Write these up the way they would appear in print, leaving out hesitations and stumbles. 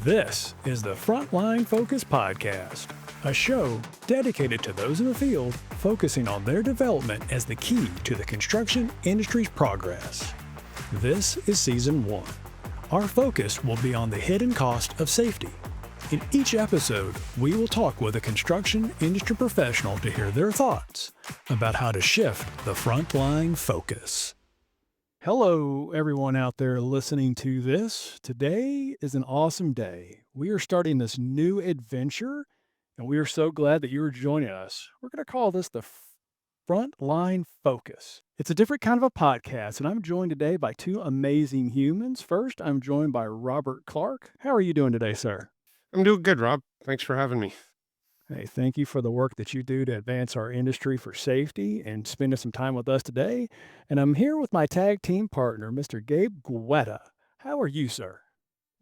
This is the Frontline Focus podcast, a show dedicated to those in the field focusing on their development as the key to the construction industry's progress. This is Season 1. Our focus will be on the hidden cost of safety. In each episode, we will talk with a construction industry professional to hear their thoughts about how to shift the frontline focus. Hello, everyone out there listening to this. Today is an awesome day. We are starting this new adventure, and we are so glad that you are joining us. We're going to call this the Frontline Focus. It's a different kind of a podcast, and I'm joined today by two amazing humans. First, I'm joined by Robert Clark. How are you doing today, sir? I'm doing good, Rob. Thanks for having me. Hey, thank you for the work that you do to advance our industry for safety and spending some time with us today. And I'm here with my tag team partner, Mr. Gabe Guetta. How are you, sir?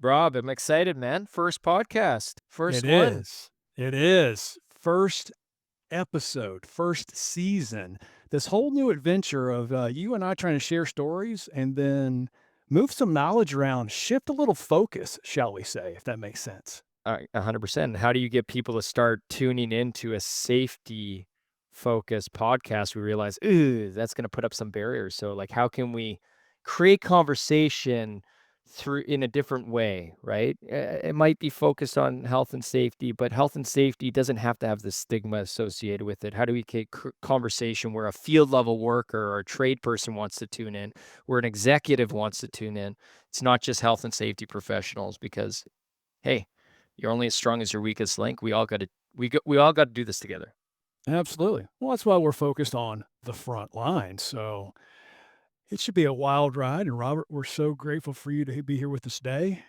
Rob, I'm excited, man. First podcast. First It one. is. It is. First episode, first season. This whole new adventure of you and I trying to share stories and then move some knowledge around, shift a little focus, shall we say, if that makes sense. 100%. How do you get people to start tuning into a safety focused podcast? We realize, ooh, that's going to put up some barriers. So like, how can we create conversation through in a different way, right? It might be focused on health and safety, but health and safety doesn't have to have the stigma associated with it. How do we create conversation where a field level worker or a trade person wants to tune in, where an executive wants to tune in? It's not just health and safety professionals, because, hey, you're only as strong as your weakest link. We all got to do this together. Absolutely. Well, that's why we're focused on the front line. So it should be a wild ride. And Robert, we're so grateful for you to be here with us today.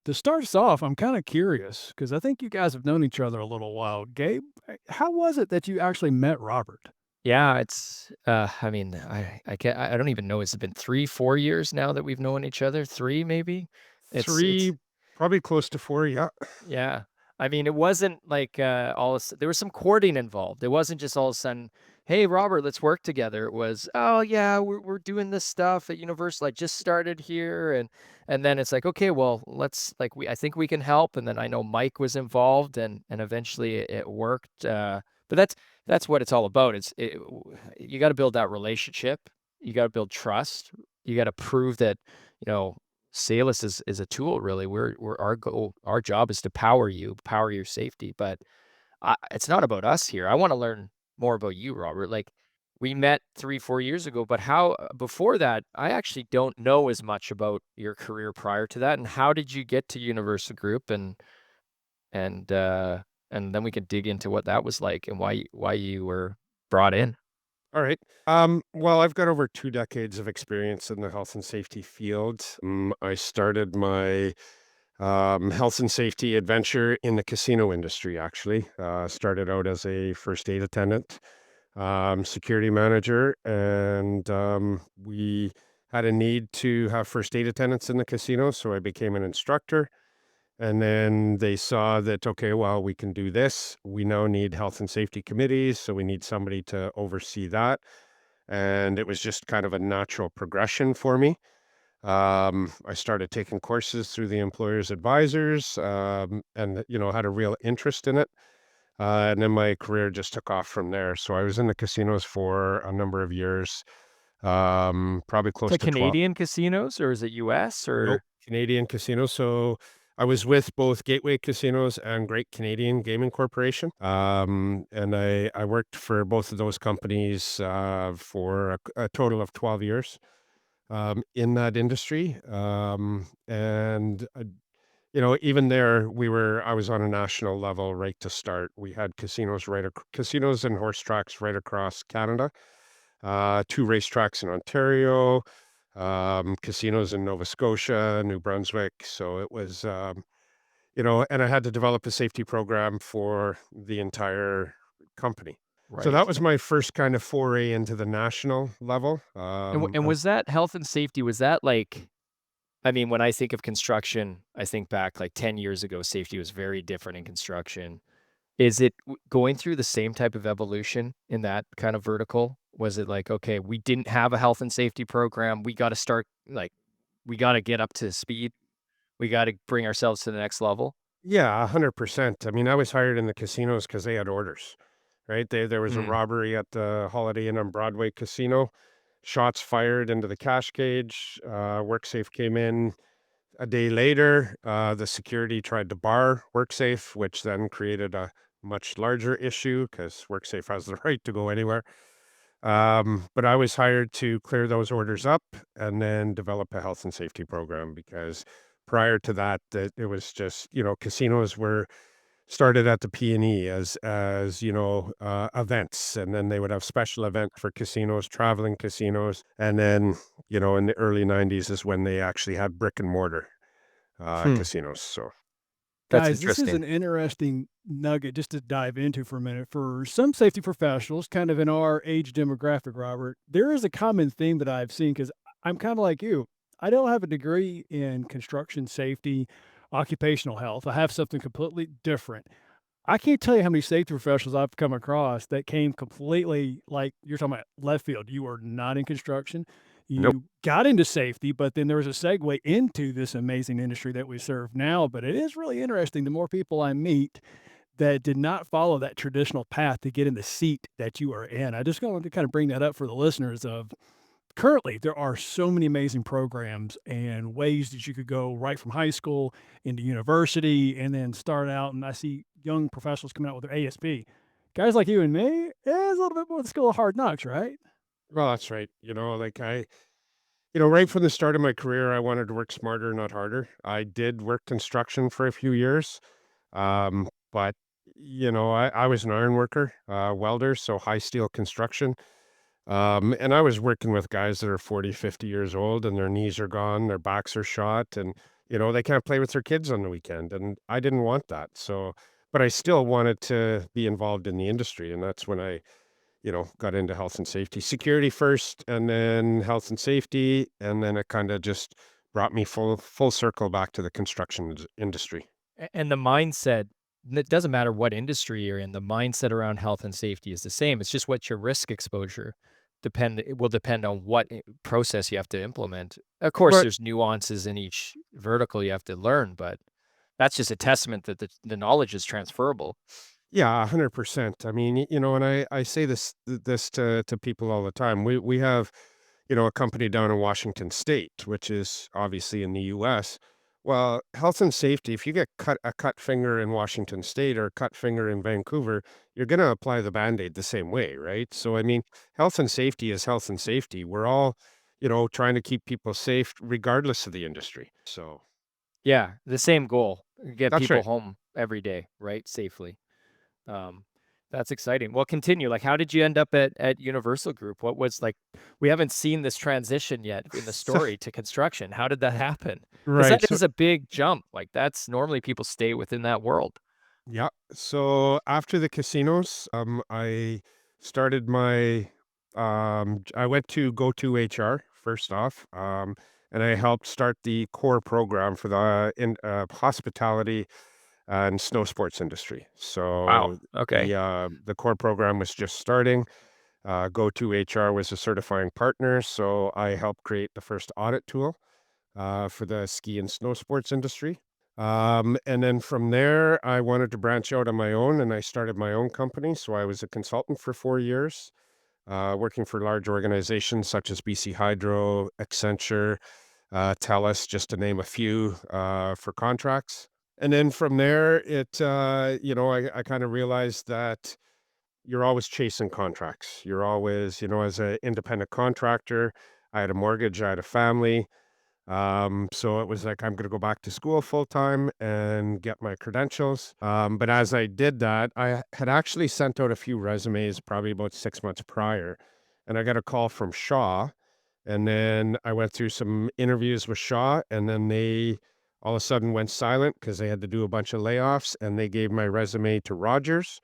To start us off, I'm kind of curious because I think you guys have known each other a little while. Gabe, how was it that you actually met Robert? Yeah, it's I don't even know. It's been 3-4 years now that we've known each other. 3 maybe. Three, probably close to 4, yeah. Yeah. I mean, it wasn't like there was some courting involved. It wasn't just all of a sudden, hey, Robert, let's work together. It was, oh yeah, we're doing this stuff at Universal. I just started here, and then it's like, okay, well, I think we can help. And then I know Mike was involved, and eventually it worked. But that's what it's all about. You got to build that relationship. You got to build trust. You got to prove that, Salus is a tool, really. Our job is to power your safety, but it's not about us here. I want to learn more about you, Robert. Like, we met 3-4 years ago, but before that, I actually don't know as much about your career prior to that. And how did you get to Universal Group, and then we can dig into what that was like and why you were brought in. All right. Well, I've got over 2 decades of experience in the health and safety field. I started my health and safety adventure in the casino industry, actually. Started out as a first aid attendant, security manager, and we had a need to have first aid attendants in the casino, so I became an instructor. And then they saw that, okay, well, we can do this. We now need health and safety committees, so we need somebody to oversee that. And it was just kind of a natural progression for me. I started taking courses through the employer's advisors, and, had a real interest in it. And then my career just took off from there. So I was in the casinos for a number of years, probably close To to 12. Canadian casinos, or is it US, or? Nope, Canadian casinos. So I was with both Gateway Casinos and Great Canadian Gaming Corporation. And I worked for both of those companies for a total of 12 years in that industry. Even there, I was on a national level right to start. We had casinos casinos and horse tracks right across Canada, 2 racetracks in Ontario, casinos in Nova Scotia, New Brunswick. So it was, and I had to develop a safety program for the entire company. So that was my first kind of foray into the national level. And was that health and safety? Was that like, I mean, when I think of construction, I think back like 10 years ago, safety was very different in construction. Is it going through the same type of evolution in that kind of vertical? Was it like, okay, we didn't have a health and safety program. We got to get up to speed? We got to bring ourselves to the next level. Yeah, 100%. I mean, I was hired in the casinos because they had orders, right? There was a Mm. robbery at the Holiday Inn on Broadway casino. Shots fired into the cash cage. WorkSafe came in a day later. The security tried to bar WorkSafe, which then created a much larger issue because WorkSafe has the right to go anywhere. But I was hired to clear those orders up and then develop a health and safety program because prior to that, it was just, casinos were started at the P&E as events, and then they would have special events for casinos, traveling casinos, and then, in the early 90s is when they actually had brick and mortar Hmm. casinos. So That's Guys, this is interesting. an interesting nugget just to dive into for a minute. For some safety professionals, kind of in our age demographic, Robert, there is a common theme that I've seen because I'm kind of like you. I don't have a degree in construction safety, occupational health. I have something completely different. I can't tell you how many safety professionals I've come across that came completely like you're talking about left field. You are not in construction. nope. You got into safety, but then there was a segue into this amazing industry that we serve now. But it is really interesting. The more people I meet that did not follow that traditional path to get in the seat that you are in. I just wanted to kind of bring that up for the listeners of currently there are so many amazing programs and ways that you could go right from high school into university and then start out. And I see young professionals coming out with their ASP. Guys like you and me, it's a little bit more the school of hard knocks, right? Well, that's right. Right from the start of my career, I wanted to work smarter, not harder. I did work construction for a few years. But I was an iron worker, welder, so high steel construction. And I was working with guys that are 40, 50 years old and their knees are gone, their backs are shot, and they can't play with their kids on the weekend. And I didn't want that. So, but I still wanted to be involved in the industry. And that's when I, got into health and safety, security first, and then health and safety. And then it kind of just brought me full circle back to the construction industry. And the mindset, it doesn't matter what industry you're in, the mindset around health and safety is the same. It's just what your risk exposure it will depend on what process you have to implement. Of course, But there's nuances in each vertical you have to learn, but that's just a testament that the knowledge is transferable. yeah, 100%. I mean, and I say this to people all the time. We have, a company down in Washington State, which is obviously in the US. Well, health and safety, if you get a cut finger in Washington State or a cut finger in Vancouver, you're going to apply the Band-Aid the same way, right? So I mean, health and safety is health and safety. We're all, trying to keep people safe regardless of the industry. So Yeah, the same goal, get that's people right. home every day, right, safely. Um, that's exciting. Well, continue. Like, how did you end up at Universal Group? What was like? We haven't seen this transition yet in the So, story to construction. How did that happen? Because that right. So is a big jump. Like, that's normally people stay within that world. yeah. So after the casinos, I started I went to Go to HR first off, and I helped start the core program for the hospitality and snow sports industry. Wow. So Okay. the core program was just starting. Go to HR was a certifying partner, so I helped create the first audit tool for the ski and snow sports industry. And then from there, I wanted to branch out on my own and I started my own company. So I was a consultant for 4 years, working for large organizations such as BC Hydro, Accenture, TELUS, just to name a few for contracts. And then from there, I kind of realized that you're always chasing contracts. You're always, as an independent contractor, I had a mortgage, I had a family. So it was like, I'm going to go back to school full time and get my credentials. But as I did that, I had actually sent out a few resumes probably about 6 months prior, and I got a call from Shaw. And then I went through some interviews with Shaw, and then they all of a sudden went silent because they had to do a bunch of layoffs, and they gave my resume to Rogers.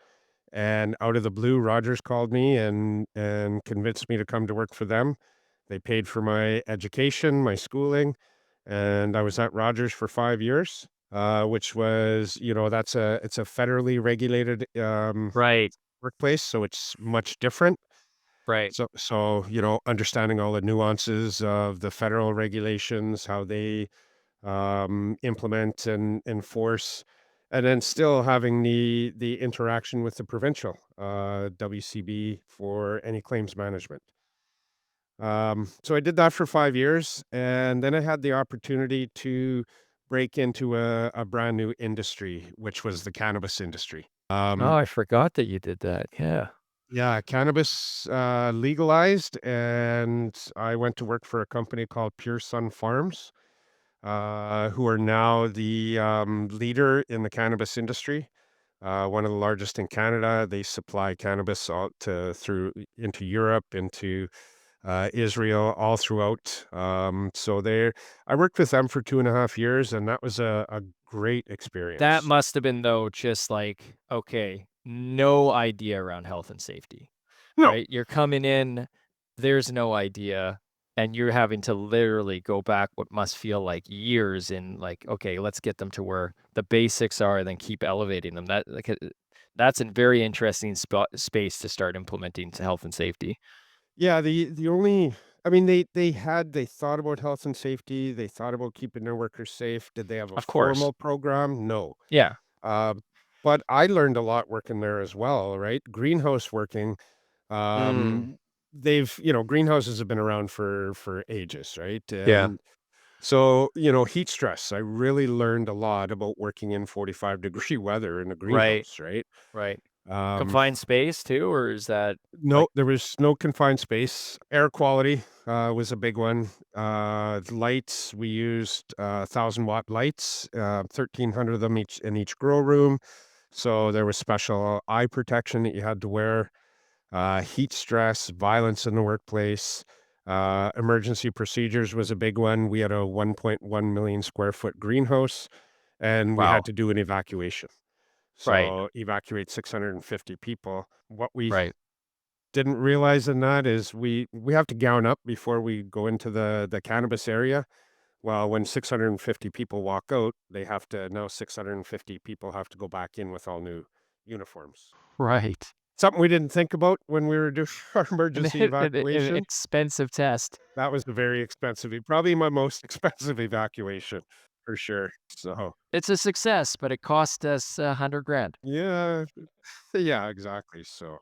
And out of the blue, Rogers called me and convinced me to come to work for them. They paid for my education, my schooling, and I was at Rogers for 5 years, which was, it's a federally regulated, Right. workplace, so it's much different. Right. So, understanding all the nuances of the federal regulations, how they, implement and enforce, and then still having the interaction with the provincial WCB for any claims management. So I did that for 5 years, and then I had the opportunity to break into a brand new industry, which was the cannabis industry. Oh, I forgot that you did that. Yeah. Yeah, cannabis legalized, and I went to work for a company called Pure Sun Farms, who are now the leader in the cannabis industry. One of the largest in Canada. They supply cannabis all to through into Europe, into Israel, all throughout. I worked with them for 2.5 years, and that was a great That experience. must have been, though, just like, okay, no idea around health and safety, No, right? You're coming in, there's no idea, and you're having to literally go back what must feel like years in like, okay, let's get them to where the basics are and then keep elevating them. That's a very interesting space to start implementing to health and safety. yeah, the only I mean, they thought about health and safety, they thought about keeping their workers safe. Did they have a Of course. formal program? No. Yeah. Um, but I learned a lot working there as well, right? Greenhouse working, Mm, greenhouses have been around for ages, right? yeah. And so, heat stress. I really learned a lot about working in 45-degree weather in a Right. greenhouse, right? Right. Um, Confined space too, or is that no, like there was no confined space. Air quality was a big one. Lights, we used 1,000-watt lights, 1,300 of them each in each grow room. So there was special eye protection that you had to wear, heat stress, violence in the workplace, emergency procedures was a big one. We had a 1.1 million square foot greenhouse, and we had wow. to do an evacuation. Right. So evacuate 650 people. What we Right. didn't realize in that is we have to gown up before we go into the cannabis area. Well, when 650 people walk out, they have to now 650 people have to go back in with all new uniforms. Right. Something we didn't think about when we were doing our An emergency an evacuation. expensive test. That was a very expensive, probably my most expensive evacuation for sure. So, It's a success, but it cost us 100 grand. yeah, yeah, exactly. So,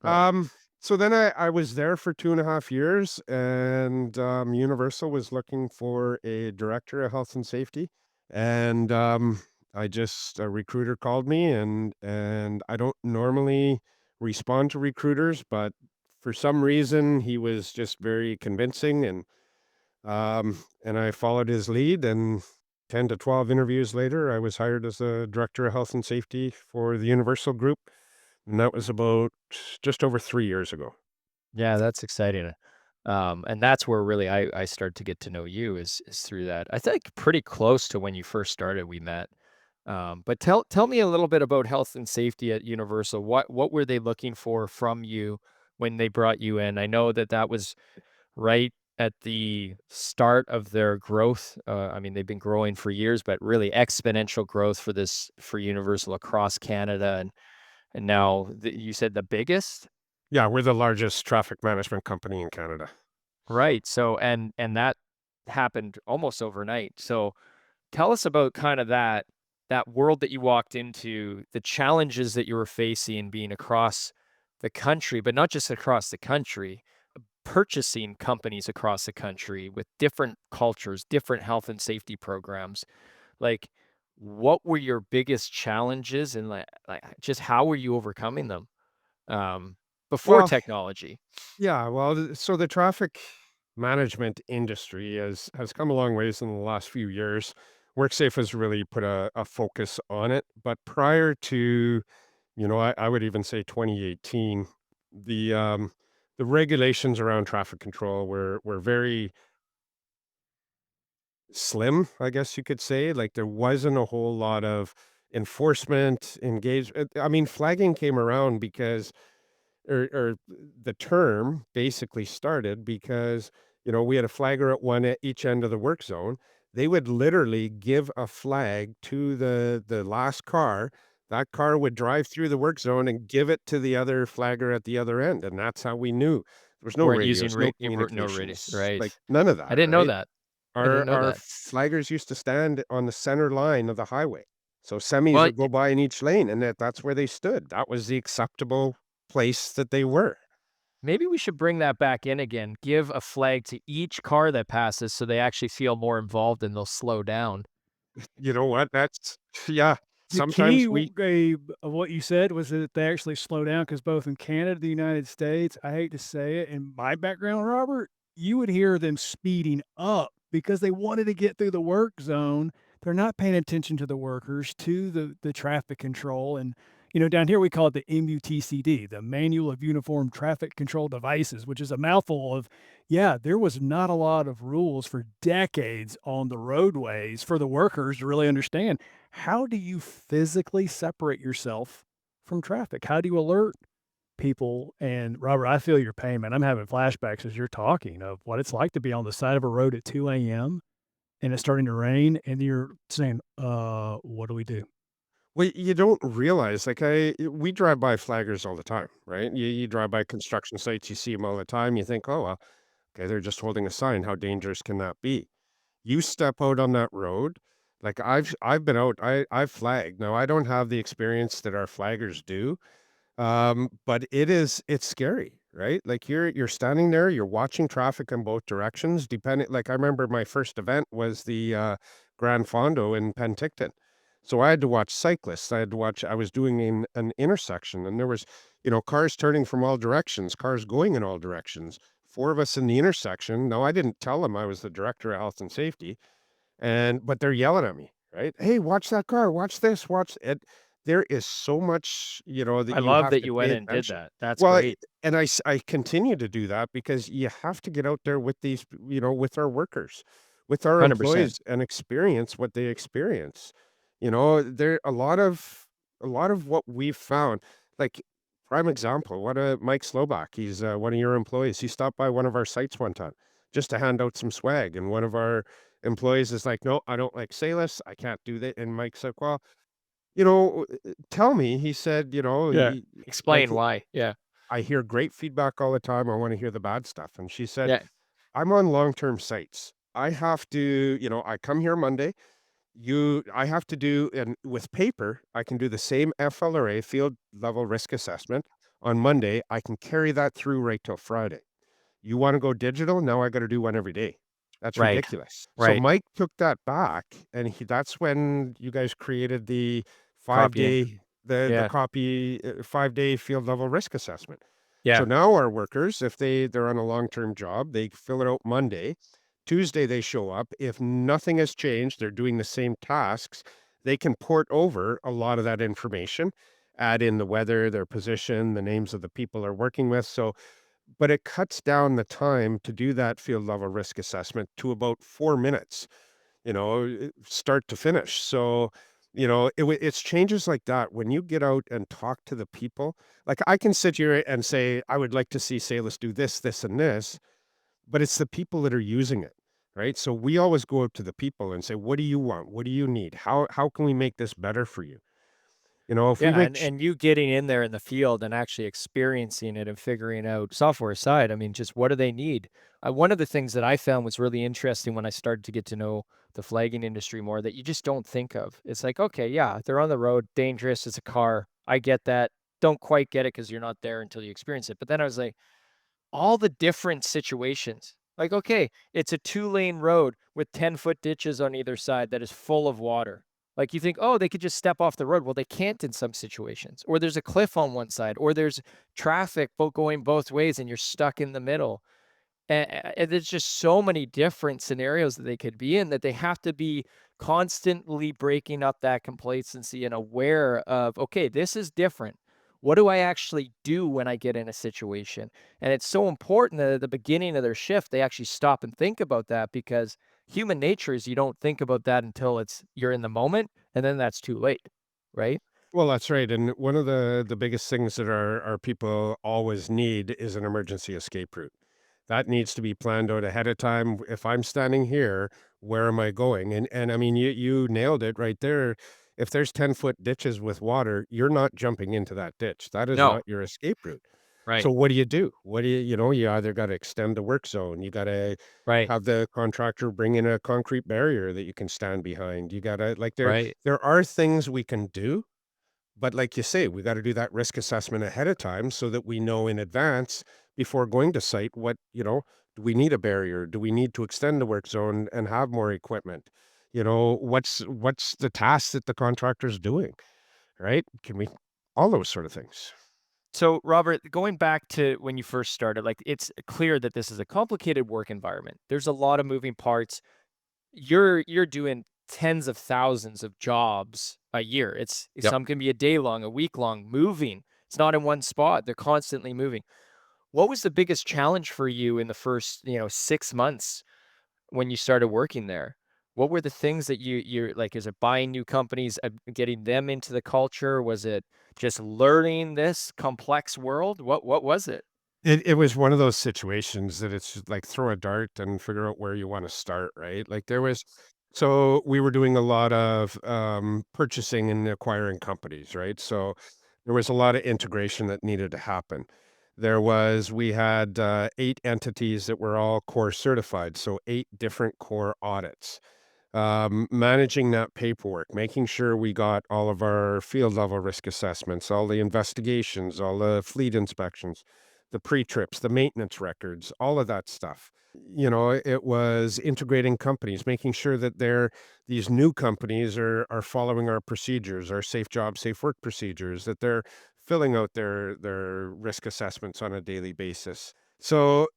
Oh, um, so then I was there for 2.5 years, and Universal was looking for a director of health and safety, and a recruiter called me, and I don't normally respond to recruiters, but for some reason he was just very convincing, and I followed his lead, and 10 to 12 interviews later, I was hired as the director of health and safety for the Universal Group. And that was about just over 3 years ago. yeah, that's exciting. And that's where really I started to get to know you is through that. I think pretty close to when you first started, we met. But tell me a little bit about health and safety at Universal. What were they looking for from you when they brought you in? I know that that was right at the start of their growth. I mean, they've been growing for years, but really exponential growth for Universal across Canada, and now you said the biggest, Yeah, we're the largest traffic management company in Canada. right? So and that happened almost overnight. So tell us about kind of that world that you walked into, the challenges that you were facing being across the country, but not just across the country, purchasing companies across the country with different cultures, different health and safety programs. Like, what were your biggest challenges and like just how were you overcoming them before Well, technology? yeah, well, so the traffic management industry has come a long ways in the last few years. WorkSafe has really put a focus on it, but prior to, I would even say 2018, the um, the regulations around traffic control were very slim, I guess you could say. Like there wasn't a whole lot of enforcement engagement. I mean, flagging came around because or the term basically started because, we had a flagger at one at each end of the work zone. They would literally give a flag to the last car. That car would drive through the work zone and give it to the other flagger at the other end. And that's how we knew. There was no Weren't using radios, no no radius, communications, right? like none of I that, didn't know right? that. I didn't know Our that. flaggers used to stand on the center line of the highway. So semis Well, would go by in each lane, and that's where they stood. That was the acceptable place that they were. maybe we should bring that back in again. Give a flag to each car that passes so they actually feel more involved and they'll slow down. You know what? That's yeah. The key, Sometimes we Gabe, of what you said was that they actually slow down because both in Canada, the United States, I hate to say it, in my background, Robert, you would hear them speeding up because they wanted to get through the work zone. They're not paying attention to the workers, to the traffic control. And, down here we call it the MUTCD, the Manual of Uniform Traffic Control Devices, which is a mouthful of, yeah, there was not a lot of rules for decades on the roadways for the workers to really understand. How do you physically separate yourself from traffic? How do you alert people? And Robert, I feel your pain, man. I'm having flashbacks as you're talking of what it's like to be on the side of a road at 2 a.m. and it's starting to rain and you're saying, what do we do? well, you don't realize like we drive by flaggers all the time, right? You drive by construction sites, you see them all the time. You think, oh well, okay, they're just holding a sign. How dangerous can that be? You step out on that road, like I've been out, I've flagged. Now I don't have the experience that our flaggers do, but it's scary, right? Like you're standing there, you're watching traffic in both directions. Depending, like I remember my first event was the Grand Fondo in Penticton. So I had to watch cyclists. I was doing an intersection and there was, cars turning from all directions, cars going in all directions. Four of us in the intersection. Now I didn't tell them I was the director of health and safety. But they're yelling at me, right? "Hey, watch that car, watch this, watch it." There is so much, that I you love have that to you went pay and did attention. that. That's Well, great. and I continue to do that because you have to get out there with these, with our workers, with our 100%. employees and experience what they experience. There a lot of what we've found, like prime example, Mike Slobach, he's one of your employees. He stopped by one of our sites one time just to hand out some swag, and one of our employees is like, "No, I don't like Salus. I can't do that." And Mike's like, "Well, tell me." He said, Yeah. Explain why. Yeah. I hear great feedback all the time. I want to hear the bad stuff. And she said, Yeah. I'm on long-term sites. I have to, I come here Monday. I have to do, and with paper, I can do the same FLRA field level risk assessment on Monday. I can carry that through right till Friday. You wanna go digital? Now I gotta do one every day. That's Right. ridiculous. So Right. Mike took that back, and that's when you guys created the Copying. 5-day the Yeah. copy 5-day field level risk assessment. So Yeah. now our workers, if they're on a long-term job, they fill it out Monday. Tuesday, they show up. If nothing has changed, they're doing the same tasks, they can port over a lot of that information, add in the weather, their position, the names of the people they're working with, but it cuts down the time to do that field level risk assessment to about 4 minutes, start to finish. So, it's changes like that. When you get out and talk to the people, like I can sit here and say, I would like to see Salus do this, this, and this, but it's the people that are using it. Right. So we always go up to the people and say, what do you want? What do you need? How can we make this better for you? If we Yeah, make and you getting in there in the field and actually experiencing it and figuring out software aside, I mean, just what do they need? One of the things that I found was really interesting when I started to get to know the flagging industry more that you just don't think of. It's like, okay, yeah, they're on the road, dangerous, it's a car. I get that. Don't quite get it because you're not there until you experience it. But then I was like, all the different situations. Like, okay, it's a 2-lane road with 10-foot ditches on either side that is full of water. Like you think, oh, they could just step off the road. Well, they can't in some situations. Or there's a cliff on one side, or there's traffic going both ways and you're stuck in the middle. And there's just so many different scenarios that they could be in that they have to be constantly breaking up that complacency and aware of, okay, this is different. What do I actually do when I get in a situation? And it's so important that at the beginning of their shift, they actually stop and think about that because human nature is you don't think about that until you're in the moment, and then that's too late, right? Well, that's right, and one of the biggest things that our people always need is an emergency escape route. That needs to be planned out ahead of time. If I'm standing here, where am I going? And I mean, you nailed it right there. If there's 10-foot ditches with water, you're not jumping into that ditch. That is No, not your escape route. Right. So what do you do? What do you either got to extend the work zone, you got to Right. have the contractor bring in a concrete barrier that you can stand behind. You got to like Right. there are things we can do, but like you say, we got to do that risk assessment ahead of time so that we know in advance before going to site do we need a barrier? Do we need to extend the work zone and have more equipment? What's the task that the contractor's doing, right? Can we all those sort of things. So, Robert, going back to when you first started, like it's clear that this is a complicated work environment. There's a lot of moving parts. You're doing tens of thousands of jobs a year. Yep. Some can be a day long, a week long, moving. It's not in one spot. They're constantly moving. What was the biggest challenge for you in the first, 6 months when you started working there? What were the things that you're like, is it buying new companies, getting them into the culture? Was it just learning this complex world? What was it? It was one of those situations that it's just like throw a dart and figure out where you wanna start, right? Like, so we were doing a lot of, purchasing and acquiring companies, right? So, there was a lot of integration that needed to happen. We had, 8 entities that were all core certified, so 8 different core audits. Managing that paperwork, making sure we got all of our field level risk assessments, all the investigations, all the fleet inspections, the pre-trips, the maintenance records, all of that stuff. It was integrating companies, making sure that these new companies are following our procedures, our safe job, safe work procedures, that they're filling out their risk assessments on a daily basis. So,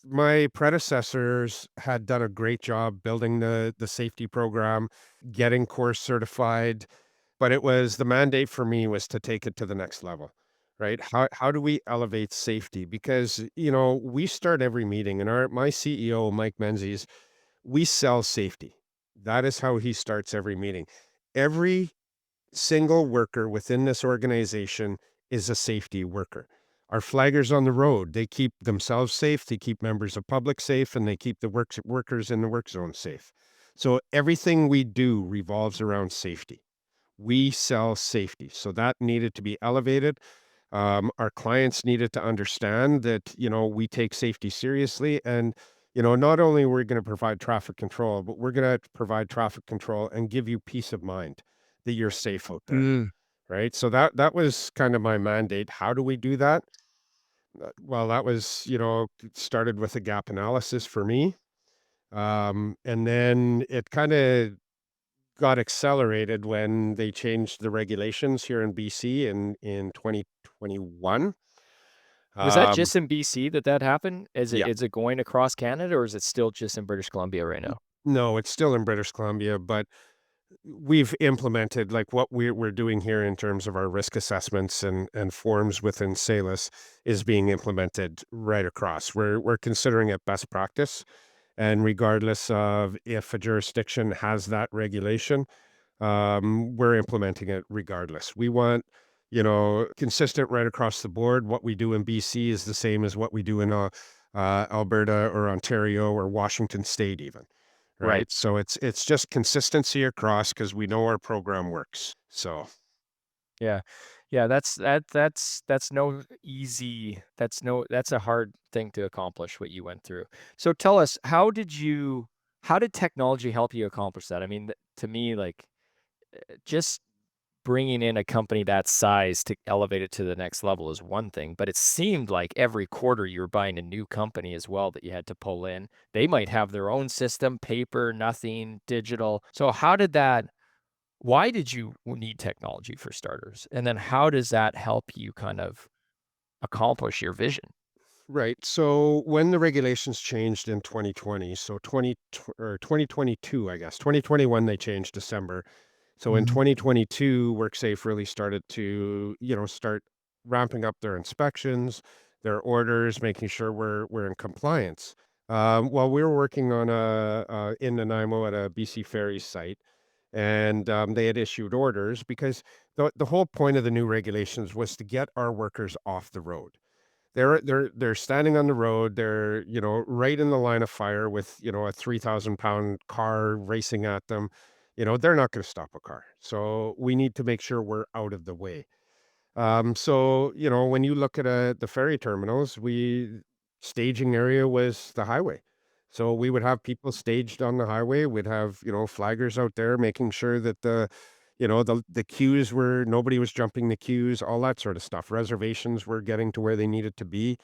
my predecessors had done a great job building the safety program, getting course certified, but it was the mandate for me was to take it to the next level, right? How do we elevate safety? Because, we start every meeting and my CEO, Mike Menzies, we sell safety. That is how he starts every meeting. Every single worker within this organization is a safety worker. Our flaggers on the road, they keep themselves safe, they keep members of public safe, and they keep the workers in the work zone safe. So everything we do revolves around safety. We sell safety. So that needed to be elevated. Our clients needed to understand that, we take safety seriously. And, not only are we going to provide traffic control, but we're going to provide traffic control and give you peace of mind that you're safe out there. Mm. Right. So that was kind of my mandate. How do we do that? Well, that was, it started with a gap analysis for me. And then it kind of got accelerated when they changed the regulations here in BC in 2021. Was that Um, just in BC that happened? yeah. Is it going across Canada, or is it still just in British Columbia right now? No, it's still in British Columbia, but we've implemented like what we're doing here in terms of our risk assessments and forms within Salus is being implemented right across. We're considering it best practice, and regardless of if a jurisdiction has that regulation, we're implementing it regardless. We want, consistent right across the board. What we do in BC is the same as what we do in Alberta or Ontario or Washington State, even. Right. Right. So it's just consistency across because we know our program works. So Yeah. Yeah, that's no easy that's a hard thing to accomplish what you went through. So tell us, how did technology help you accomplish that? I mean, to me, like, just bringing in a company that size to elevate it to the next level is one thing, but it seemed like every quarter you were buying a new company as well that you had to pull in. They might have their own system, paper, nothing, digital. So why did you need technology for starters? And then how does that help you kind of accomplish your vision? right. So when the regulations changed in 2020, so 2022, I guess 2021 they changed December. So in Mhm. 2022, WorkSafe really started to, start ramping up their inspections, their orders, making sure we're in compliance. While we were working on in Nanaimo at a BC Ferries site, and they had issued orders because the whole point of the new regulations was to get our workers off the road. They're standing on the road. They're, right in the line of fire with, a 3,000-pound car racing at them. They're not going to stop a car. So we need to make sure we're out of the way. So, when you look at the ferry terminals, staging area was the highway. So we would have people staged on the highway. We'd have, flaggers out there making sure that the queues nobody was jumping the queues, all that sort of stuff. Reservations were getting to where they needed to be.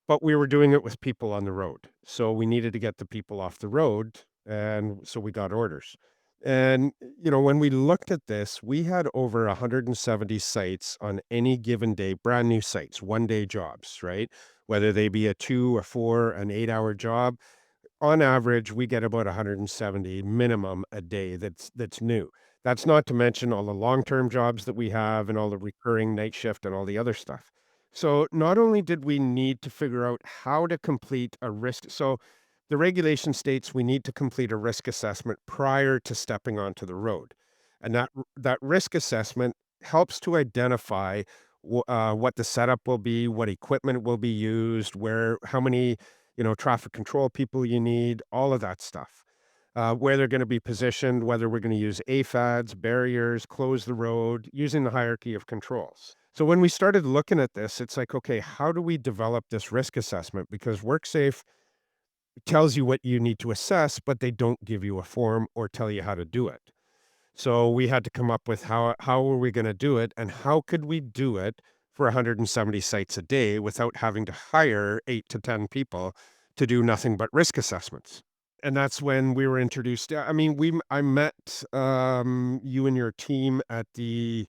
But we were doing it with people on the road. So we needed to get the people off the road. And so we got orders. And, when we looked at this, we had over 170 sites on any given day, brand new sites, 1 day jobs, right? Whether they be a 2, a 4, an 8 hour job. On average, we get about 170 minimum a day that's new. That's not to mention all the long-term jobs that we have and all the recurring night shift and all the other stuff. So not only did we need to figure out how to complete a risk, so the regulation states we need to complete a risk assessment prior to stepping onto the road. And that risk assessment helps to identify what the setup will be, what equipment will be used, how many traffic control people you need, all of that stuff. Where they're going to be positioned, whether we're going to use AFADs, barriers, close the road, using the hierarchy of controls. So when we started looking at this, it's like, okay, how do we develop this risk assessment? Because WorkSafe tells you what you need to assess, but they don't give you a form or tell you how to do it. So we had to come up with how are we going to do it, and how could we do it for 170 sites a day without having to hire 8 to 10 people to do nothing but risk assessments. And that's when we were introduced. I mean, I met you and your team at the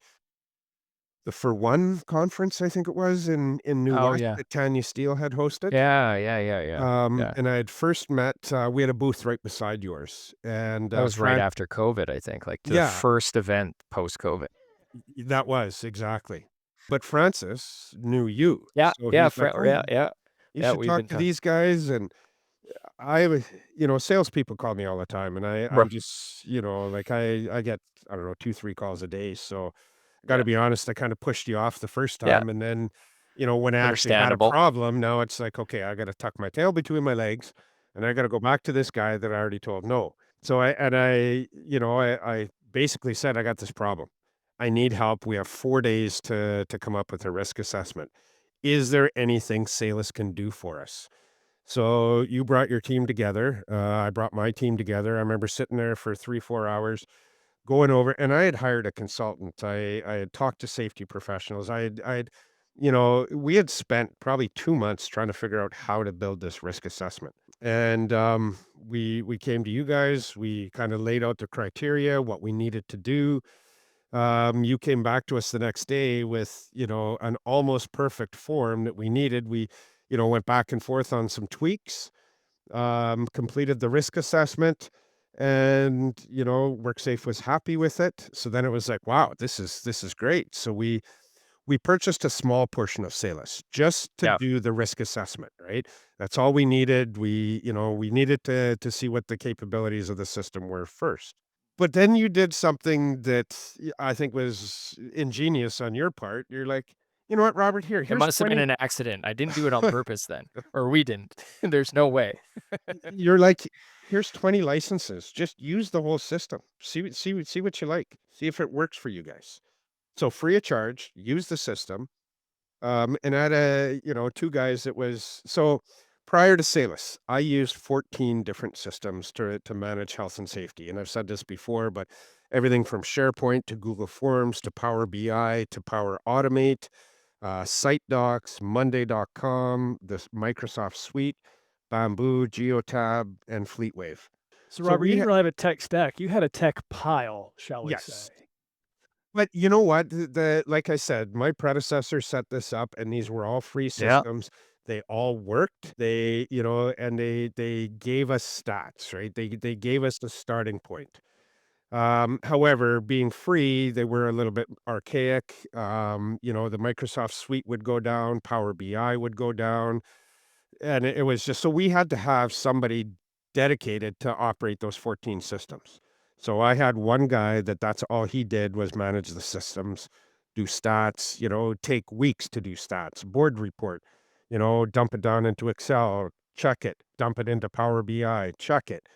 For One conference, I think it was in New Oh West yeah. that Tanya Steele had hosted. Yeah, yeah, yeah, yeah. Yeah. And I had first met. We had a booth right beside yours, and That was right Fran. after COVID, I think, like the Yeah, first event post-COVID. that was exactly. But Francis knew you, Yeah, so yeah, he's like, "Oh, yeah, yeah, you yeah. should We've talk been to talking. these guys." And I was, salespeople call me all the time, and I'm just, like I get, I don't know, 2, 3 calls a day. So I got to Yeah, be honest, I kind of pushed you off the first yeah. time, and then, when I actually had a Understandable. problem, now it's like, okay, I got to tuck my tail between my legs, and I got to go back to this guy that I already told no. So I basically said, I got this problem. I need help. We have 4 days to come up with a risk assessment. Is there anything Salus can do for us? So you brought your team together. I brought my team together. I remember sitting there for 3, 4 hours going over, and I had hired a consultant. I had talked to safety professionals. We had spent probably 2 months trying to figure out how to build this risk assessment. And we came to you guys. We kind of laid out the criteria, what we needed to do. You came back to us the next day with, an almost perfect form that we needed. We, went back and forth on some tweaks, completed the risk assessment, and, WorkSafe was happy with it. So then it was like, wow, this is great. So we purchased a small portion of Salus just to Yeah. do the risk assessment, right? That's all we needed. We needed to see what the capabilities of the system were first. But then you did something that I think was ingenious on your part. You're like, "You know what, Robert? It Here's must have been 20." an accident. I didn't do it on purpose then, or we didn't. There's no way. You're like, "Here's 20 licenses. Just use the whole system. See what you like. See if it works for you guys." So free of charge, use the system. And I had 2 guys that was so prior to Salus, I used 14 different systems to manage health and safety. And I've said this before, but everything from SharePoint to Google Forms to Power BI to Power Automate, SiteDocs, Monday.com, this Microsoft Suite, Bamboo, Geotab, and FleetWave. So, So Robert, you we didn't ha- really have a tech stack. You had a tech pile, shall we say. yes. But you know what? Like I said, my predecessor set this up, and these were all free Yeah. systems. They all worked. And they gave us stats, right? They gave us the starting point. However, being free, they were a little bit archaic. The Microsoft Suite would go down, Power BI would go down, and it was just so we had to have somebody dedicated to operate those 14 systems. So I had one guy that's all he did was manage the systems, do stats, take weeks to do stats, board report, dump it down into Excel, check it, dump it into Power BI, check it.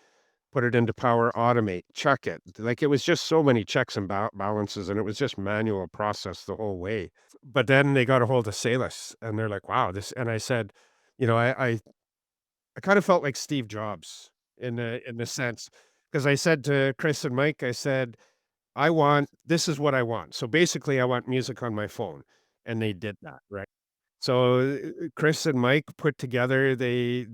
put it into Power Automate, check it. Like it was just so many checks and balances, and it was just manual process the whole way. But then they got a hold of Salus, and they're like, "Wow, this." And I said, you know, I kind of felt like Steve Jobs in the sense because I said to Chris and Mike, I said, "I want this is what I want." So basically, I want music on my phone, and they did that, right? So Chris and Mike put together they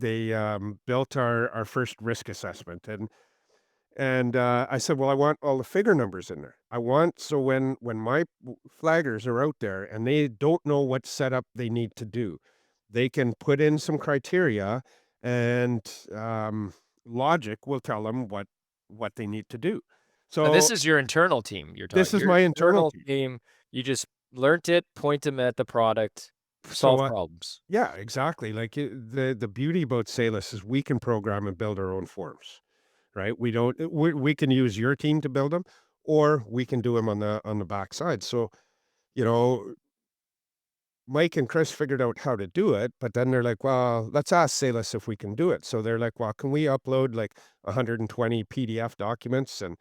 built our first risk assessment, and I said, "Well, I want all the figure numbers in there. I want so when my flaggers are out there and they don't know what setup they need to do, they can put in some criteria, and logic will tell them what they need to do." And this So is your internal team you're this talking. is Your my internal internal team. team, you just learnt it, point them at the product, So solve problems. yeah, exactly. Like the beauty about Salus is we can program and build our own forms, right? We don't we can use your team to build them, or we can do them on the backside. So you know, Mike and Chris figured out how to do it, but then they're like, well, let's ask Salus if we can do it. So they're like, well, can we upload like 120 PDF documents? And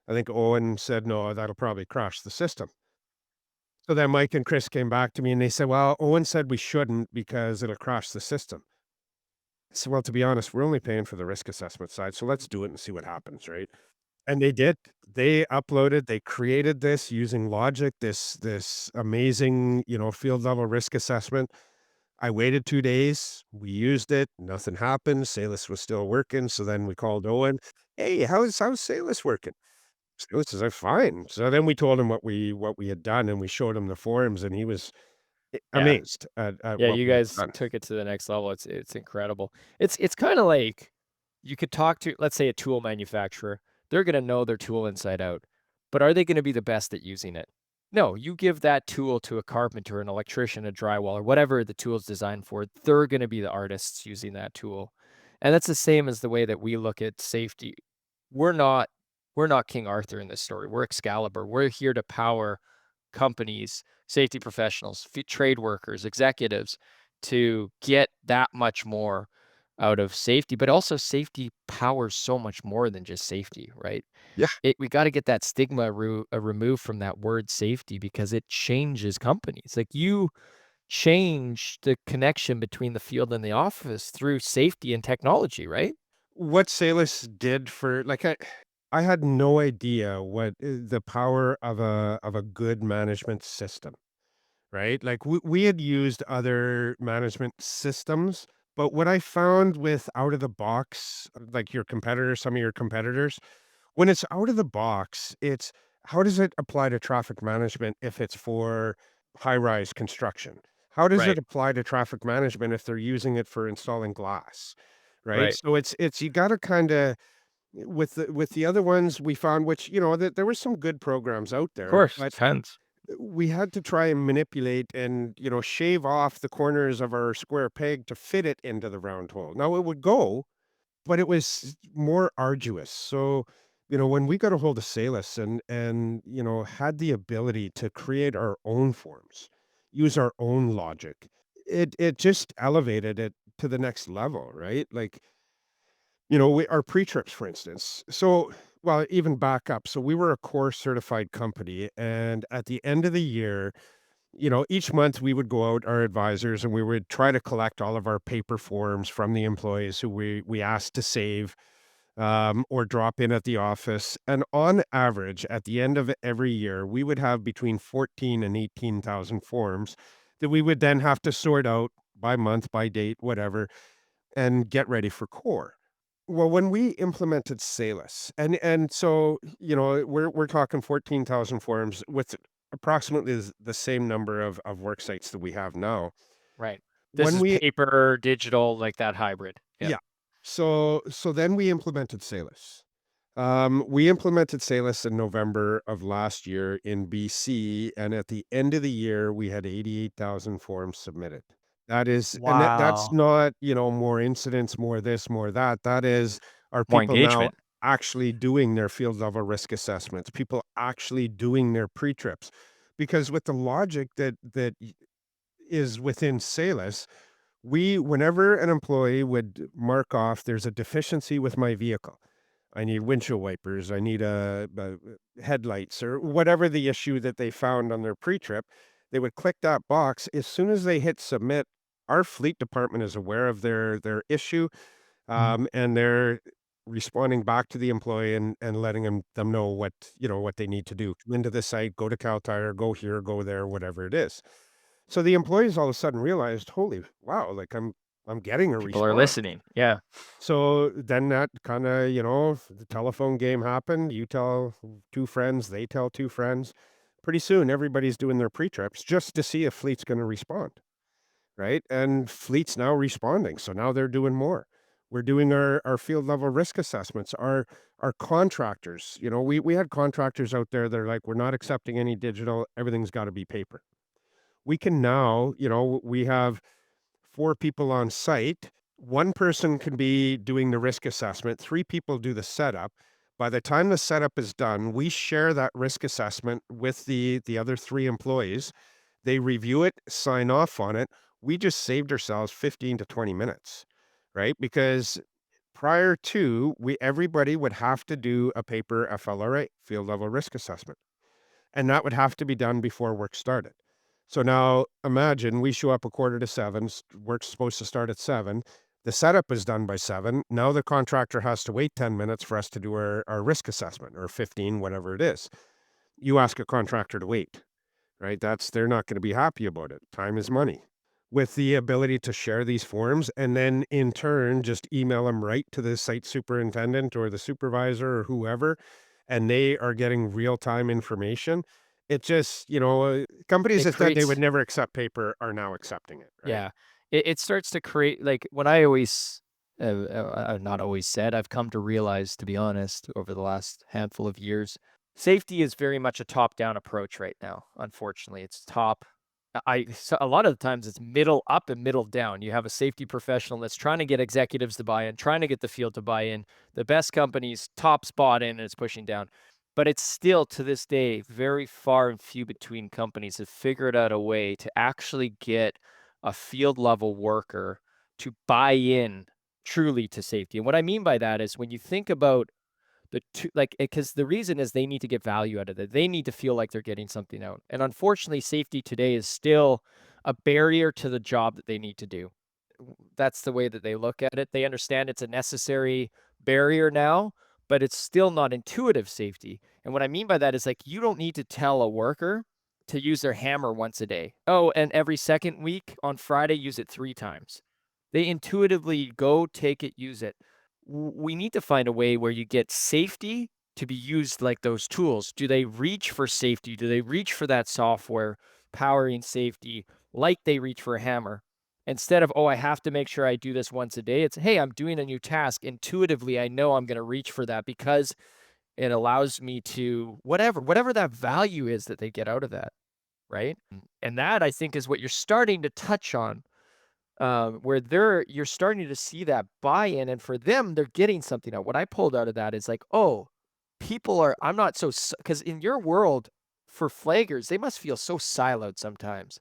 I think Owen said, no, that'll probably crash the system. So then Mike and Chris came back to me and they said, well, Owen said we shouldn't because it'll crash the system. I said, well, to be honest, we're only paying for the risk assessment side. So let's do it and see what happens, right? And they did. They uploaded, they created this using logic, this amazing, field level risk assessment. I waited 2 days. We used it. Nothing happened. Salus was still working. So then we called Owen. Hey, how's Salus working? Salus is like, fine. So then we told him what we had done, and we showed him the forms, and he was Yeah. amazed at Yeah, what you we had guys done. took it to the next level. It's incredible. It's kinda like you could talk to, let's say, a tool manufacturer. They're gonna know their tool inside out, but are they gonna be the best at using it? No, you give that tool to a carpenter, an electrician, a drywall, or whatever the tool is designed for, they're gonna be the artists using that tool. And that's the same as the way that we look at safety. We're not we're not King Arthur in this story. We're Excalibur. We're here to power companies, safety professionals, trade workers, executives to get that much more out of safety, but also safety powers so much more than just safety, right? Yeah. We got to get that stigma removed from that word safety because it changes companies. Like you change the connection between the field and the office through safety and technology, right? What Salus did for like I had no idea what the power of a good management system. Right? Like we had used other management systems, but what I found with out of the box, like your competitors, some of your competitors, when it's out of the box, it's how does it apply to traffic management if it's for high rise construction? How does it Right. apply to traffic management if they're using it for installing glass? Right. Right. So it's you got to kind of with the other ones we found, which that there were some good programs out Of there, course. but Depends. we had to try and manipulate and, shave off the corners of our square peg to fit it into the round hole. Now it would go, but it was more arduous. So, when we got a hold of Salus and had the ability to create our own forms, use our own logic, it just elevated it to the next level, right? Like, our pre-trips, for instance. So, well, even back up. So we were a core certified company, and at the end of the year, each month we would go out, our advisors, and we would try to collect all of our paper forms from the employees who we asked to save or drop in at the office. And on average, at the end of every year, we would have between 14 and 18,000 forms that we would then have to sort out by month, by date, whatever, and get ready for core. Well, when we implemented Salus, and so, we're talking 14,000 forms with approximately the same number of work sites that we have now. Right. This When is we paper, digital, like that hybrid. Yep. Yeah. So then we implemented Salus. We implemented Salus in November of last year in BC, and at the end of the year, we had 88,000 forms submitted. That's Wow. not, more incidents, more this, more that. That is, are More people now engagement. actually doing their field level risk assessments, people actually doing their pre-trips. Because with the logic that is within Salus, whenever an employee would mark off, there's a deficiency with my vehicle. I need windshield wipers, I need headlights, or whatever the issue that they found on their pre-trip. They would click that box. As soon as they hit submit, our fleet department is aware of their issue, and they're responding back to the employee and letting them know what they need to do. Come into the site, go to Cal Tire, go here, go there, whatever it is. So the employees all of a sudden realized, holy wow, like I'm getting a People are response. listening. Yeah. So then that kind of, the telephone game happened. You tell two friends, they tell two friends. Pretty soon, everybody's doing their pre-trips just to see if fleet's going to respond, right? And fleet's now responding. So now they're doing more. We're doing our field level risk assessments. Our contractors, we had contractors out there that are like, we're not accepting any digital. Everything's got to be paper. We can now, we have 4 people on site. 1 person can be doing the risk assessment. 3 people do the setup. By the time the setup is done, we share that risk assessment with the other 3 employees. They review it, sign off on it. We just saved ourselves 15 to 20 minutes, right? Because prior to, everybody would have to do a paper FLRA, field level risk assessment. And that would have to be done before work started. So now imagine we show up a quarter to 7, work's supposed to start at 7. The setup is done by 7. Now the contractor has to wait 10 minutes for us to do our risk assessment, or 15, whatever it is. You ask a contractor to wait, right? They're not going to be happy about it. Time is money. With the ability to share these forms and then in turn just email them right to the site superintendent or the supervisor or whoever, and they are getting real-time information. It just, companies It that said they would creates, never accept paper are now accepting it, right? yeah, it starts to create, like, what I always, not always said, I've come to realize, to be honest, over the last handful of years, safety is very much a top-down approach right now. Unfortunately, it's top. So a lot of the times it's middle up and middle down. You have a safety professional that's trying to get executives to buy in, trying to get the field to buy in. The best companies top spot in and it's pushing down. But it's still, to this day, very far and few between companies have figured out a way to actually get a field level worker to buy in truly to safety. And what I mean by that is, when you think about the two, like, because the reason is they need to get value out of it. They need to feel like they're getting something out. And unfortunately, safety today is still a barrier to the job that they need to do. That's the way that they look at it. They understand it's a necessary barrier now, but it's still not intuitive safety. And what I mean by that is, like, you don't need to tell a worker to use their hammer once a day. Oh, and every second week on Friday, use it 3 times. They intuitively go, take it, use it. We need to find a way where you get safety to be used like those tools. Do they reach for safety? Do they reach for that software powering safety like they reach for a hammer? Instead of, oh, I have to make sure I do this once a day, it's, hey, I'm doing a new task. Intuitively, I know I'm going to reach for that because it allows me to whatever that value is that they get out of that, right? And that, I think, is what you're starting to touch on, where you're starting to see that buy-in, and for them, they're getting something out. What I pulled out of that is like, oh, I'm not so, because in your world, for flaggers, they must feel so siloed sometimes.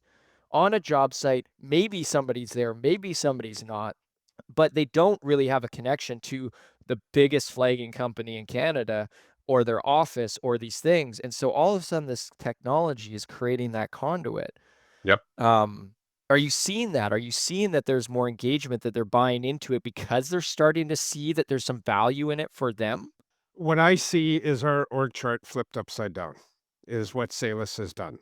On a job site, maybe somebody's there, maybe somebody's not, but they don't really have a connection to the biggest flagging company in Canada or their office or these things. And so all of a sudden, this technology is creating that conduit. Yep. Are you seeing that? Are you seeing that there's more engagement, that they're buying into it because they're starting to see that there's some value in it for them? What I see is our org chart flipped upside down, is what Salus has done.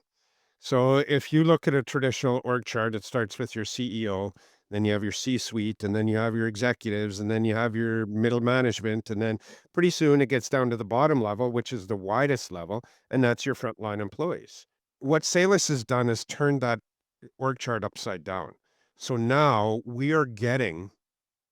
So if you look at a traditional org chart, it starts with your CEO, then you have your C-suite, and then you have your executives, and then you have your middle management, and then pretty soon it gets down to the bottom level, which is the widest level, and that's your frontline employees. What Salus has done is turned that org chart upside down. So now we are getting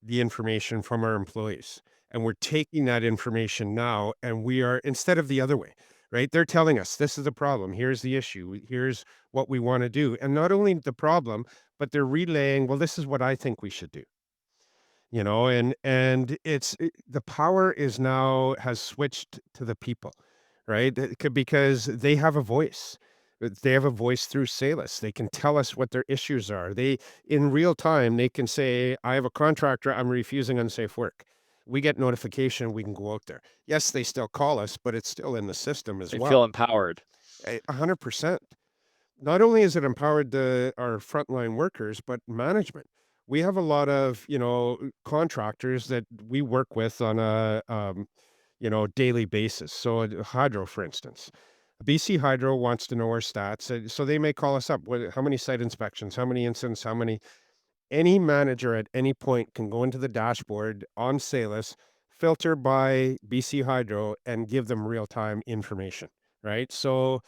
the information from our employees, and we're taking that information now, and we are, instead of the other way, right? They're telling us this is the problem, here's the issue, here's what we want to do. And not only the problem, but they're relaying, well, this is what I think we should do. And the power is now has switched to the people, right? Because they have a voice. They have a voice through Salus. They can tell us what their issues are. In real time, they can say, I have a contractor, I'm refusing unsafe work. we get notification, we can go out there. Yes, they still call us, but it's still in the system as They well. feel empowered. 100%. Not only is it empowered our frontline workers, but management. We have a lot of, contractors that we work with on a, daily basis. So Hydro, for instance, BC Hydro wants to know our stats. So they may call us up. How many site inspections, how many incidents, any manager at any point can go into the dashboard on Salus, filter by BC Hydro, and give them real-time information, right? So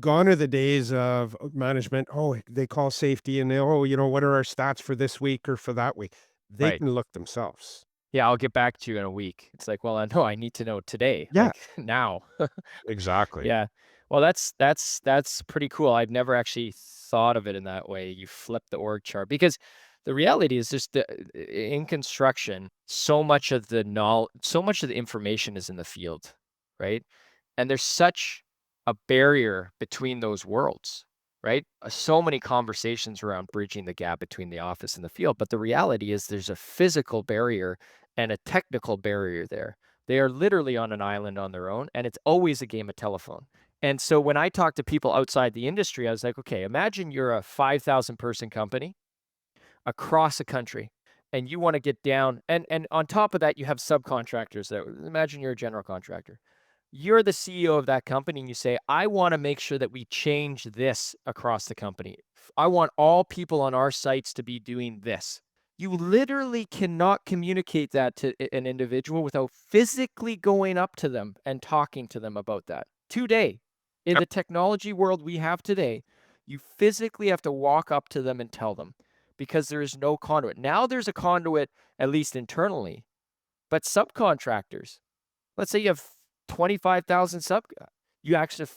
gone are the days of management. Oh, they call safety and what are our stats for this week or for that week? They Right. can look themselves. Yeah, I'll get back to you in a week. It's like, well, I know I need to know today, Yeah, like now. exactly. Yeah. Well, that's pretty cool. I've never actually thought of it in that way. You flip the org chart because the reality is just in construction, so much of the knowledge, so much of the information is in the field, right? And there's such a barrier between those worlds, right? So many conversations around bridging the gap between the office and the field, but the reality is there's a physical barrier and a technical barrier there. They are literally on an island on their own, and it's always a game of telephone. And so when I talk to people outside the industry, I was like, okay, imagine you're a 5,000 person company across a country and you want to get down and on top of that you have subcontractors that imagine you're a general contractor. You're the CEO of that company and you say, I want to make sure that we change this across the company. I want all people on our sites to be doing this. You literally cannot communicate that to an individual without physically going up to them and talking to them about that. Today, in the technology world we have today, you physically have to walk up to them and tell them because there is no conduit. Now there's a conduit, at least internally, but subcontractors, let's say you have 25,000 you actually,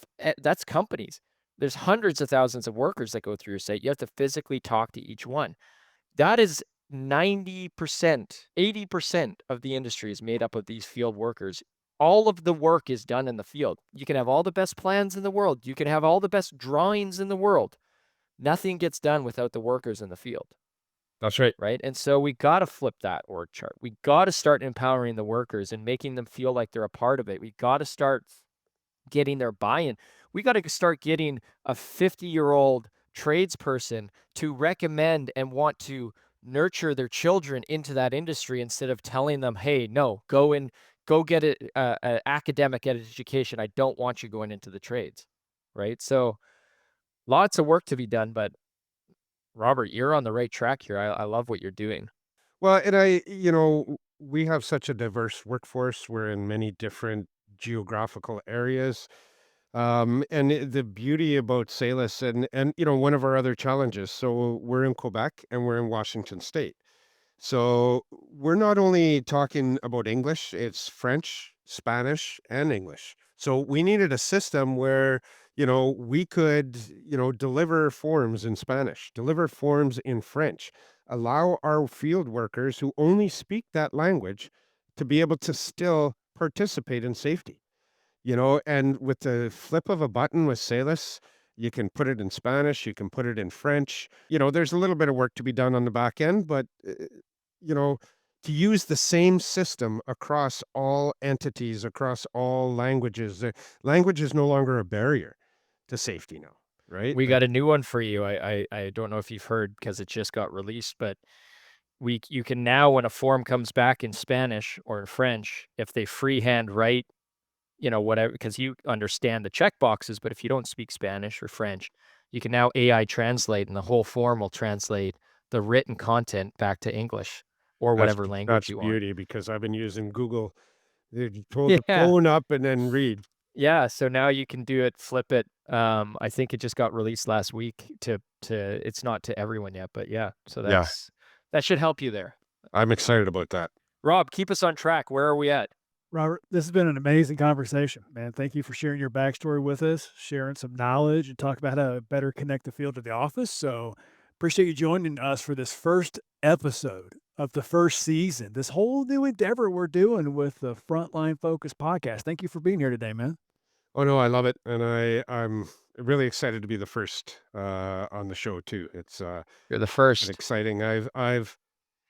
that's companies. There's hundreds of thousands of workers that go through your site. You have to physically talk to each one. That is 90%, 80% of the industry is made up of these field workers. All of the work is done in the field. You can have all the best plans in the world. You can have all the best drawings in the world. Nothing gets done without the workers in the field. That's right. Right. And so we got to flip that org chart. We got to start empowering the workers and making them feel like they're a part of it. We got to start getting their buy-in. We got to start getting a 50-year-old tradesperson to recommend and want to nurture their children into that industry instead of telling them, hey, no, go get an academic education. I don't want you going into the trades. Right. So lots of work to be done, but Robert, you're on the right track here. I love what you're doing. Well, and we have such a diverse workforce. We're in many different geographical areas. The beauty about Salus and one of our other challenges. So we're in Quebec and we're in Washington State. So we're not only talking about English, it's French, Spanish, and English. So we needed a system where, we could, deliver forms in Spanish, deliver forms in French, allow our field workers who only speak that language to be able to still participate in safety. And with the flip of a button with Salus, you can put it in Spanish, you can put it in French. There's a little bit of work to be done on the back end, but you know, to use the same system across all entities, across all languages. Language is no longer a barrier to safety now, right? We got a new one for you. I don't know if you've heard because it just got released, but you can now, when a form comes back in Spanish or in French, if they freehand write, whatever, because you understand the check boxes, but if you don't speak Spanish or French, you can now AI translate and the whole form will translate the written content back to English or whatever language That's you want. beauty because I've been using Google. You hold the Yeah. phone up and then read. Yeah, so now you can do it, flip it. I think it just got released last week to it's not to everyone yet, but yeah. So Yeah, that should help you there. I'm excited about that. Rob, keep us on track. Where are we at? Robert, this has been an amazing conversation, man. Thank you for sharing your backstory with us, sharing some knowledge, and talk about how to better connect the field to the office. So, appreciate you joining us for this first episode of the first season, this whole new endeavor we're doing with the Frontline Focus podcast. Thank you for being here today, man. Oh no, I love it, and I'm really excited to be the first on the show too. It's You're the been first. exciting. I've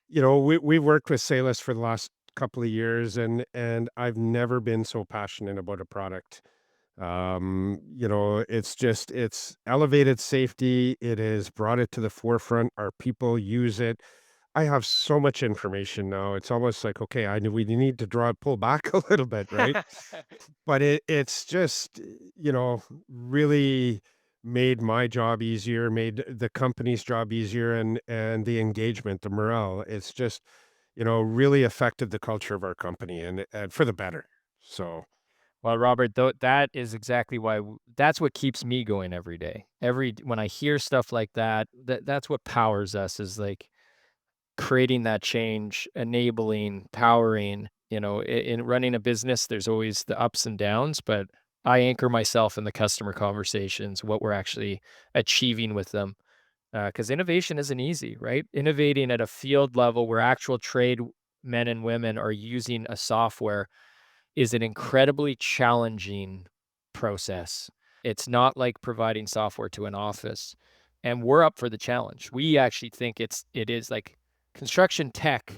we've worked with Salus for the last couple of years, and I've never been so passionate about a product. It's elevated safety. It has brought it to the forefront. Our people use it. I have so much information now. It's almost like, okay, we need to pull back a little bit, right? But it's just, really made my job easier, made the company's job easier, and the engagement, the morale. It's just, really affected the culture of our company and for the better. So. Well, Robert, that is exactly why that's what keeps me going every day. When I hear stuff like that, that's what powers us, is like creating that change, enabling, powering. In running a business, there's always the ups and downs, but I anchor myself in the customer conversations, what we're actually achieving with them. Because innovation isn't easy, right? Innovating at a field level where actual trade men and women are using a software is an incredibly challenging process. It's not like providing software to an office, and we're up for the challenge. We actually think it is like construction tech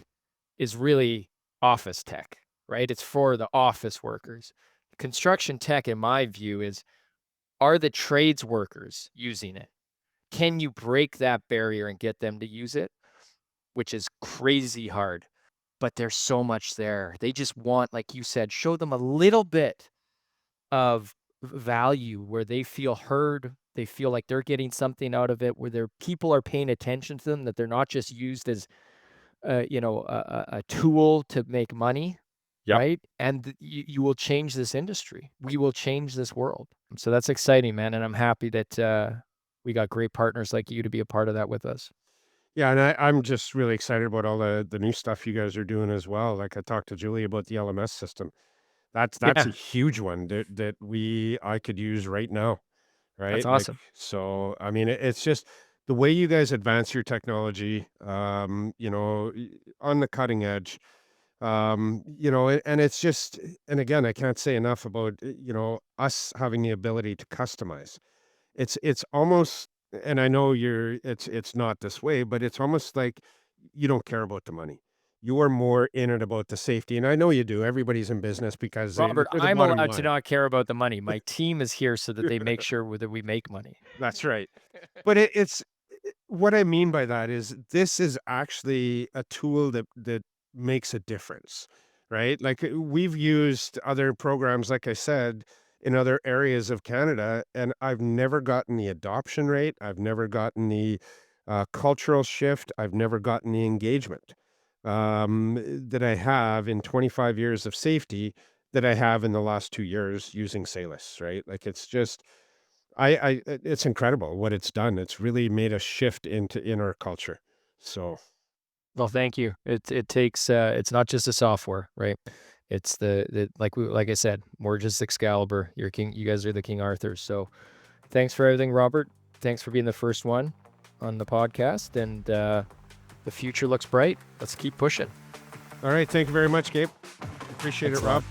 is really office tech, right? It's for the office workers. Construction tech, in my view, are the trades workers using it? Can you break that barrier and get them to use it? Which is crazy hard. But there's so much there. They just want, like you said, show them a little bit of value where they feel heard. They feel like they're getting something out of it, where their people are paying attention to them, that they're not just used as, a tool to make money, Yep. right? And you will change this industry. We will change this world. So that's exciting, man. And I'm happy that we got great partners like you to be a part of that with us. Yeah, and I'm just really excited about all the new stuff you guys are doing as well. Like, I talked to Julie about the LMS system. That's a Yeah, huge one that I could use right now, that's right? Like, awesome. so I mean, it's just the way you guys advance your technology, on the cutting edge. And it's just, and again, I can't say enough about, us having the ability to customize. It's almost, and I know it's not this way, but it's almost like you don't care about the money. You are more in it about the safety, and I know you do. Everybody's in business because Robert, for the I'm bottom allowed to line. not care about the money. My team is here so that they make sure that we make money. That's right. But what I mean by that is this is actually a tool that makes a difference, right? Like, we've used other programs, like I said, in other areas of Canada, and I've never gotten the adoption rate. I've never gotten the cultural shift. I've never gotten the engagement that I have in 25 years of safety that I have in the last 2 years using Salus, right? Like, it's just, it's incredible what it's done. It's really made a shift in our culture. So. Well, thank you. It takes it's not just a software, right? It's like I said, we're just Excalibur. You're King. You guys are the King Arthurs. So thanks for everything, Robert. Thanks for being the first one on the podcast, and the future looks bright. Let's keep pushing. All right. Thank you very much, Gabe. Appreciate Thanks it, a lot. Rob.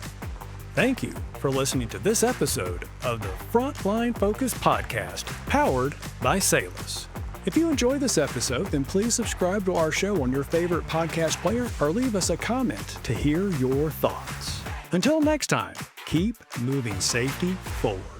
Thank you for listening to this episode of the Frontline Focus podcast, powered by Salus. If you enjoyed this episode, then please subscribe to our show on your favorite podcast player or leave us a comment to hear your thoughts. Until next time, keep moving safety forward.